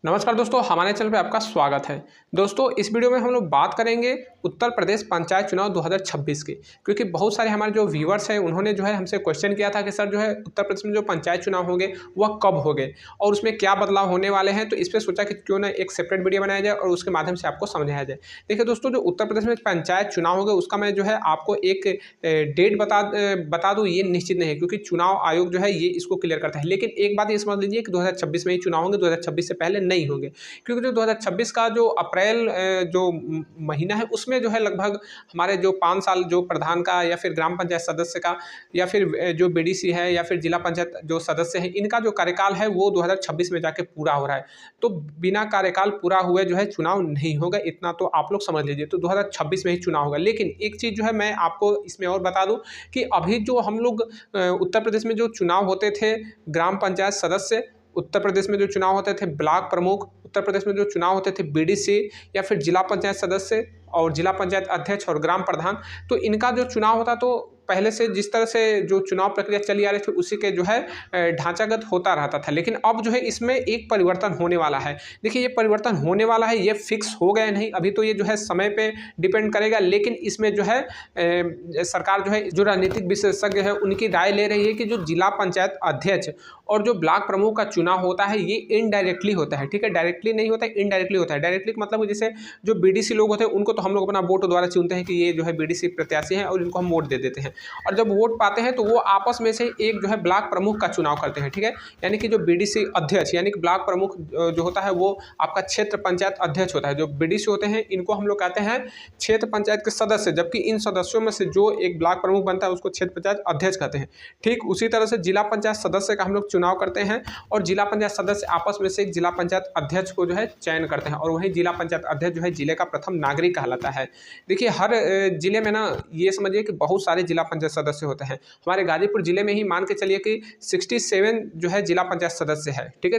नमस्कार दोस्तों, हमारे चैनल पे आपका स्वागत है। दोस्तों, इस वीडियो में हम लोग बात करेंगे उत्तर प्रदेश पंचायत चुनाव 2026 के, क्योंकि बहुत सारे हमारे जो व्यूअर्स हैं उन्होंने जो है हमसे क्वेश्चन किया था कि सर जो है उत्तर प्रदेश में जो पंचायत चुनाव होंगे वह कब होंगे और उसमें क्या बदलाव होने वाले हैं। तो इस पर सोचा कि क्यों ना एक सेपरेट वीडियो बनाया जाए और उसके माध्यम से आपको समझाया जाए। देखिए दोस्तों, जो उत्तर प्रदेश में पंचायत चुनाव होंगे उसका मैं जो है आपको एक डेट बता दूँ, ये निश्चित नहीं है, क्योंकि चुनाव आयोग जो है ये इसको क्लियर करता है। लेकिन एक बात ये समझ लीजिए कि 2026 में ही चुनाव होंगे, 2026 से पहले नहीं होंगे, क्योंकि जो 2026 का जो अप्रैल जो महीना है उसमें जो है लगभग हमारे जो 5 साल जो प्रधान का या फिर ग्राम पंचायत सदस्य का या फिर जो बीडीसी है या फिर जिला पंचायत जो सदस्य है, इनका जो कार्यकाल है वो 2026 में जाके पूरा हो रहा है। तो बिना कार्यकाल पूरा हुए जो है चुनाव नहीं होगा, इतना तो आप लोग समझ लीजिए। तो 2026 में ही चुनाव होगा। लेकिन एक चीज़ जो है मैं आपको इसमें और बता दूं कि अभी जो हम लोग उत्तर प्रदेश में जो चुनाव होते थे ग्राम पंचायत सदस्य, उत्तर प्रदेश में जो चुनाव होते थे ब्लॉक प्रमुख, उत्तर प्रदेश में जो चुनाव होते थे बीडीसी या फिर जिला पंचायत सदस्य और जिला पंचायत अध्यक्ष और ग्राम प्रधान, तो इनका जो चुनाव होता तो पहले से जिस तरह से जो चुनाव प्रक्रिया चली आ रही थी उसी के जो है ढांचागत होता रहता था। लेकिन अब जो है इसमें एक परिवर्तन होने वाला है। देखिए, ये परिवर्तन होने वाला है, ये फिक्स हो गया नहीं, अभी तो ये जो है समय पे डिपेंड करेगा। लेकिन इसमें जो है सरकार जो है जो राजनीतिक विशेषज्ञ है उनकी राय ले रही है कि जो जिला पंचायत अध्यक्ष और जो ब्लॉक प्रमुख का चुनाव होता है ये इनडायरेक्टली होता है। ठीक है, डायरेक्टली नहीं होता है, इनडायरेक्टली होता है। डायरेक्टली मतलब जैसे जो बीडीसी लोग होते हैं उनको तो हम लोग अपना वोट द्वारा चुनते हैं कि ये जो है बीडीसी प्रत्याशी हैं और इनको हम वोट दे देते हैं, और जब वोट पाते हैं तो वो आपस में से एक जो है ब्लॉक प्रमुख का चुनाव करते हैं। ठीक है, यानी कि जो बीडीसी अध्यक्ष यानी कि ब्लॉक प्रमुख जो होता है वो आपका क्षेत्र पंचायत अध्यक्ष होता है। जो बीडीसी होते हैं इनको हम लोग कहते हैं क्षेत्र पंचायत के सदस्य, जबकि इन सदस्यों में से जो एक ब्लॉक प्रमुख बनता है उसको क्षेत्र पंचायत अध्यक्ष कहते हैं। ठीक उसी तरह से जिला पंचायत सदस्य का हम लोग चुनाव करते हैं और जिला पंचायत सदस्य आपस में से एक जिला पंचायत अध्यक्ष को जो है चयन करते हैं, और वही जिला पंचायत अध्यक्ष जो है जिले का प्रथम नागरिक कहलाता है। देखिए, हर जिले में ना ये समझिए कि बहुत सारे जिला पंचायत सदस्य होते हैं। हमारे गाजीपुर जिले में ही मान के चलिए कि 67 जो है जिला पंचायत सदस्य है। ठीक है,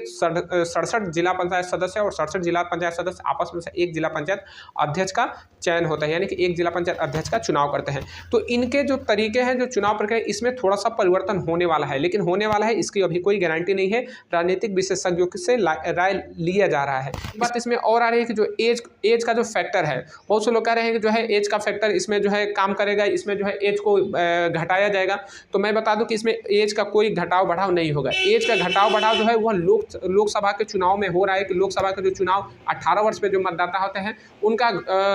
67 जिला पंचायत सदस्य और 67 जिला पंचायत सदस्य आपस में से एक जिला पंचायत अध्यक्ष का चयन होता है, यानी कि एक जिला पंचायत अध्यक्ष का चुनाव करते हैं। तो इनके जो तरीके हैं जो चुनाव प्रक्रिया, इसमें थोड़ा सा परिवर्तन होने वाला है, लेकिन होने वाला है इसकी अभी कोई गारंटी नहीं है। राजनीतिक विशेषज्ञों से राय लिया जा रहा है। बात इसमें और आ रही है कि जो एज का जो फैक्टर है, बहुत से लोग कह रहे हैं कि जो है एज का फैक्टर इसमें जो है काम करेगा, इसमें जो है एज को घटाया जाएगा। तो मैं बता दूं कि इसमें एज का कोई घटाव बढ़ाव नहीं होगा। एज का घटाव बढ़ाव जो है वह लोकसभा के चुनाव में हो रहा है कि लोकसभा के जो चुनाव 18 वर्ष पे जो मतदाता होते हैं उनका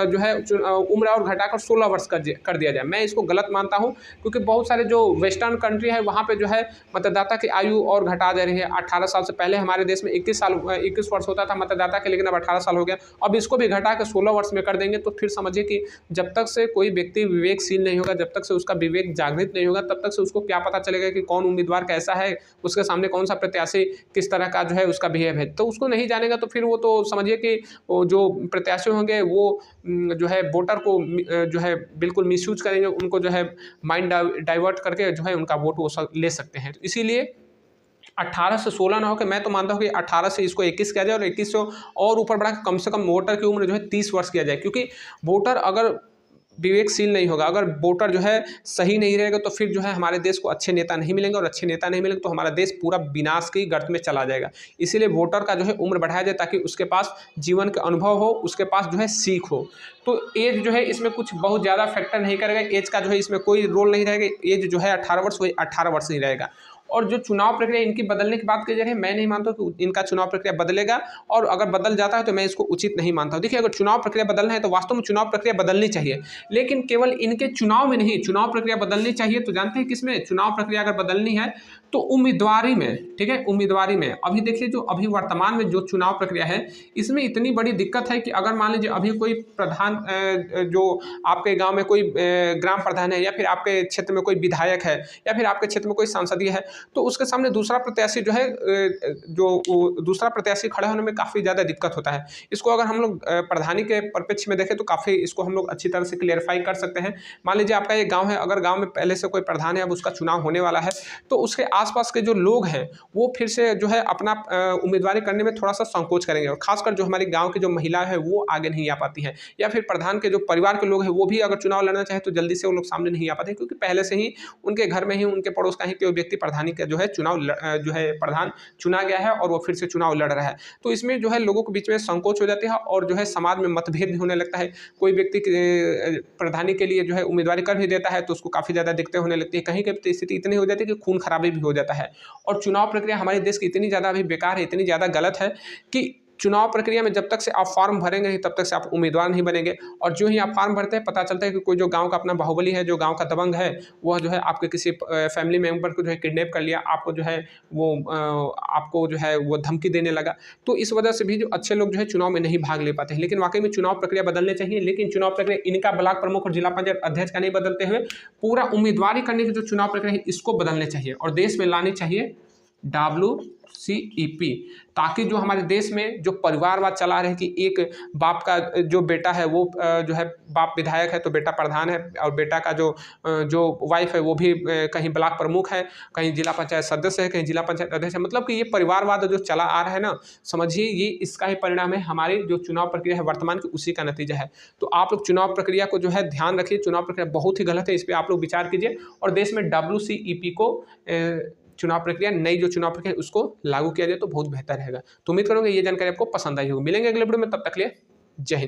जो है उम्र और घटाकर 16 वर्ष कर दिया जाए। मैं इसको गलत मानता हूं, क्योंकि बहुत सारे जो वेस्टर्न कंट्री है वहाँ पे जो है मतदाता की आयु और घटा दे रही है। 18 साल से पहले हमारे देश में 21 वर्ष होता था मतदाता के, लेकिन अब 18 साल हो गया। अब इसको भी घटा के 16 वर्ष में कर देंगे। तो फिर समझिए कि जब तक से कोई व्यक्ति विवेकशील नहीं होगा, जब तक से उसका विवेक जागृत नहीं होगा, तब तक से उसको क्या पता चलेगा कि कौन उम्मीदवार कैसा है, उसके सामने कौन सा प्रत्याशी किस तरह का जो है उसका बिहेव है। तो उसको नहीं जानेगा तो फिर वो तो समझिए कि वो जो प्रत्याशी होंगे वो जो है वोटर को जो है बिल्कुल मिसयूज करेंगे, उनको जो है माइंड डाइवर्ट करके जो है उनका वोट वो ले सकते हैं। तो इसीलिए 18 से 16 ना हो के मैं तो मानता हूँ कि 18 से इसको 21 किया जाए और 21 से और ऊपर बढ़ा कम से कम वोटर की उम्र जो है 30 वर्ष किया जाए। क्योंकि वोटर अगर विवेकशील नहीं होगा, अगर वोटर जो है सही नहीं रहेगा तो फिर जो है हमारे देश को अच्छे नेता नहीं मिलेंगे, और अच्छे नेता नहीं मिलेंगे तो हमारा देश पूरा विनाश की गर्त में चला जाएगा। इसीलिए वोटर का जो है उम्र बढ़ाया जाए ताकि उसके पास जीवन का अनुभव हो, उसके पास जो है सीख हो। तो एज जो है इसमें कुछ बहुत ज़्यादा फैक्टर नहीं करेगा, एज का जो है इसमें कोई रोल नहीं रहेगा। एज जो है 18 वर्ष वही 18 वर्ष ही रहेगा। और जो चुनाव प्रक्रिया इनकी बदलने की बात की जा रही है, मैं नहीं मानता कि इनका चुनाव प्रक्रिया बदलेगा, और अगर बदल जाता है तो मैं इसको उचित नहीं मानता हूँ। देखिए, अगर चुनाव प्रक्रिया बदलना है तो वास्तव में चुनाव प्रक्रिया बदलनी चाहिए, लेकिन केवल इनके चुनाव में नहीं, चुनाव प्रक्रिया बदलनी चाहिए तो जानते हैं किसमें चुनाव प्रक्रिया अगर बदलनी है तो उम्मीदवारी में। ठीक है, उम्मीदवारी में अभी देखिए जो अभी वर्तमान में जो चुनाव प्रक्रिया है इसमें इतनी बड़ी दिक्कत है कि अगर मान लीजिए अभी कोई प्रधान जो आपके गांव में कोई ग्राम प्रधान है, या फिर आपके क्षेत्र में कोई विधायक है, या फिर आपके क्षेत्र में कोई सांसदीय है, तो उसके सामने दूसरा प्रत्याशी जो है जो दूसरा प्रत्याशी खड़े होने में काफ़ी ज़्यादा दिक्कत होता है। इसको अगर हम लोग प्रधानी के परिप्रेक्ष्य में देखें तो काफ़ी इसको हम लोग अच्छी तरह से क्लियरफाई कर सकते हैं। मान लीजिए आपका एक गाँव है, अगर गाँव में पहले से कोई प्रधान है, अब उसका चुनाव होने वाला है, तो उसके आसपास के जो लोग हैं वो फिर से जो है अपना उम्मीदवारी करने में थोड़ा सा संकोच करेंगे, और खासकर जो हमारे गांव की जो महिला है वो आगे नहीं आ पाती है, या फिर प्रधान के जो परिवार के लोग हैं वो भी अगर चुनाव लड़ना चाहे तो जल्दी से वो लोग सामने नहीं आ पाते, क्योंकि पहले से ही उनके घर में ही उनके पड़ोस का ही कोई व्यक्ति प्रधानी का जो है जो है प्रधान चुना गया है और वो फिर से चुनाव लड़ रहा है। तो इसमें जो है लोगों के बीच में संकोच हो जाती है और जो है समाज में मतभेद भी होने लगता है। कोई व्यक्ति प्रधानी के लिए जो है उम्मीदवारी कर भी देता है तो उसको काफ़ी ज़्यादा दिक्कतें होने लगती है, कहीं कहीं स्थिति इतनी हो जाती है कि खून खराबी भी हो जाता है। और चुनाव प्रक्रिया हमारे देश की इतनी ज़्यादा अभी बेकार है, इतनी ज़्यादा गलत है कि चुनाव प्रक्रिया में जब तक से आप फॉर्म भरेंगे नहीं तब तक से आप उम्मीदवार नहीं बनेंगे, और जो ही आप फॉर्म भरते हैं पता चलता है कि कोई जो गांव का अपना बाहुबली है, जो गांव का दबंग है, वह जो है आपके किसी फैमिली मेंबर को जो है किडनैप कर लिया, आपको जो है वो आपको जो है वो धमकी देने लगा। तो इस वजह से भी जो अच्छे लोग जो है चुनाव में नहीं भाग ले पाते हैं। लेकिन वाकई में चुनाव प्रक्रिया बदलने चाहिए, लेकिन चुनाव प्रक्रिया इनका ब्लॉक प्रमुख और जिला पंचायत अध्यक्ष का नहीं बदलते हुए पूरा उम्मीदवारी करने की जो चुनाव प्रक्रिया है इसको बदलने चाहिए और देश में लानी चाहिए WCEP, ताकि जो हमारे देश में जो परिवारवाद चला रहे कि एक बाप का जो बेटा है वो जो है बाप विधायक है तो बेटा प्रधान है, और बेटा का जो वाइफ है वो भी कहीं ब्लॉक प्रमुख है, कहीं जिला पंचायत सदस्य है, कहीं जिला पंचायत अध्यक्ष है। मतलब कि ये परिवारवाद जो चला आ रहा है ना, समझिए ये इसका ही परिणाम है, हमारी जो चुनाव प्रक्रिया है वर्तमान की उसी का नतीजा है। तो आप लोग चुनाव प्रक्रिया को जो है ध्यान रखिए, चुनाव प्रक्रिया बहुत ही गलत है, इस पर आप लोग विचार कीजिए और देश में WCEP को चुनाव प्रक्रिया, नई जो चुनाव प्रक्रिया उसको लागू किया जाए तो बहुत बेहतर रहेगा। तो उम्मीद करूँगा ये जानकारी आपको पसंद आई होगी। मिलेंगे अगले वीडियो में, तब तक के लिए जय हिंद।